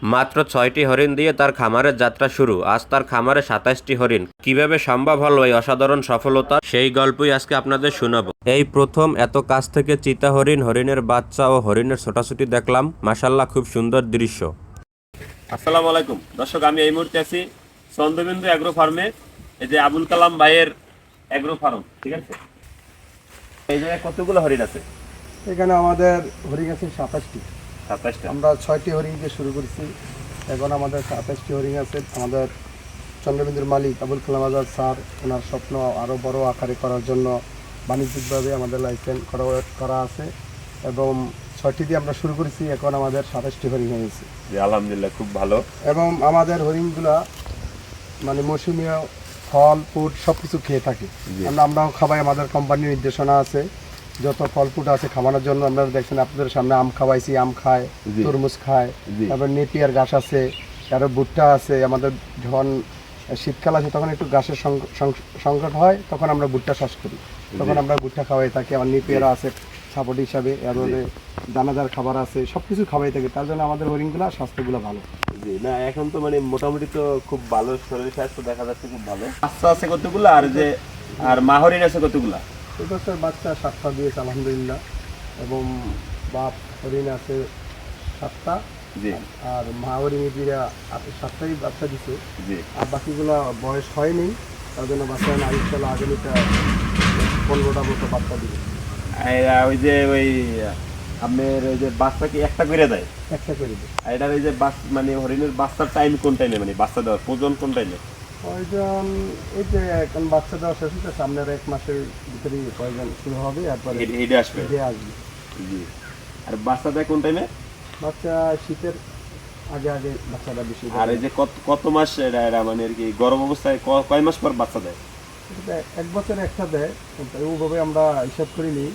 মাত্র ৬টি হরিণ দিয়ে তার খামারের যাত্রা শুরু। আজ তার খামারে ২৭টি হরিণ। কিভাবে সম্ভব হলো এই অসাধারণ সফলতা, সেই গল্পই আজকে আপনাদের শোনাবো। এই প্রথম এত কাছ থেকে চিতা হরিণ, হরিণের বাচ্চা ও হরিণের ছোটাছুটি দেখলাম। মাশাআল্লাহ, খুব সুন্দর দৃশ্য। আসসালামু আলাইকুম দর্শক, আমি এই মুহূর্তে আছি চন্দ্রবিন্দু অ্যাগ্রো ফার্মে। এই যে আবুল কালাম ভাইয়ের অ্যাগ্রো ফার্ম, ঠিক আছে। এই জায়গায় কতগুলো হরিণ আছে? এখানে আমাদের হরিণ আছে ২৭টি। ২৭টা। আমরা ৬টি হরিণ দিয়ে শুরু করেছি, এখন আমাদের ২৭টি হরিণ আছে। আমাদের চন্দ্রবিন্দুর মালিক আবুল কালাম আজাদ স্যার, ওনার স্বপ্ন আরও বড় আকারে করার জন্য বাণিজ্যিকভাবে আমাদের লাইসেন্স করা আছে এবং ৬টি দিয়ে আমরা শুরু করেছি, এখন আমাদের ২৭টি হরিণ হয়েছে। জি, আলহামদুলিল্লাহ, খুব ভালো। এবং আমাদের হরিণগুলা মানে মৌসুমীয় ফল ফুড সব কিছু খেয়ে থাকে। আমরাও খাওয়াই, আমাদের কোম্পানির নির্দেশনা আছে যত ফল ফুড আছে খাওয়ানোর জন্য। আমরা দেখছেন আপনাদের সামনে আম খাওয়াইছি, আম খায়, তরমুজ খায়, তারপর নেপিয়ার ঘাস আছে, আরও ভুট্টা আছে। আমাদের যখন শীতকাল আছে তখন একটু ঘাসের সংকট হয়, তখন আমরা ভুট্টা চাষ করি, তখন আমরা ভুট্টা খাওয়াই থাকি। আমার নেপিয়ারা আছে সাপোর্ট হিসাবে, এরপরে দানাদার খাবার আছে, সব কিছু খাওয়াই থাকি। তার জন্য আমাদের হরিণগুলো স্বাস্থ্যগুলো ভালো। জি, না এখন তো মানে মোটামুটি তো খুব ভালো, শরীর স্বাস্থ্য দেখা যাচ্ছে খুব ভালো। বাচ্চা আছে কতগুলো, আর মা হরিণ আছে কতগুলা? এই বছর বাচ্চা 7টা দিয়েছে আলহামদুলিল্লাহ, এবং বাপ হরিণ আছে 7টা। জি। আর মা হরিণীরা 7টাই বাচ্চা দিছে। জি। আর বাকিগুলো বয়স হয়নি, তার জন্য বাচ্চা না, ইনশাল্লাহ আগামীটা 15টা মতো বাচ্চা দিবে। ওই যে আপনার ওই যে বাচ্চা কি একটা করে দেয়? একটা করে দিবে। আর এটার এই যে মানে হরিণের বাচ্চার টাইম কোন টাইমে, মানে বাচ্চা দেওয়ার প্রজন কোন টাইমে? প্রয়োজন এই যে এখন বাচ্চা দেওয়া শেষ হচ্ছে, সামনের 1 মাসের ভিতরেই প্রয়োজন শুরু হবে, এরপরে হেডে আসবে। আসবে। জি। আর বাচ্চা দেয় কোন টাইমে? বাচ্চা শীতের আগে আগে বাচ্চাটা বেশি দেয়। আর এই যে কত মাস এরা মানে আর কি গর্ভ অবস্থায় কয় মাস পর বাচ্চা দেয়? 1 বছরে একটা দেয়, কিন্তু ওইভাবে আমরা হিসাব করিনি।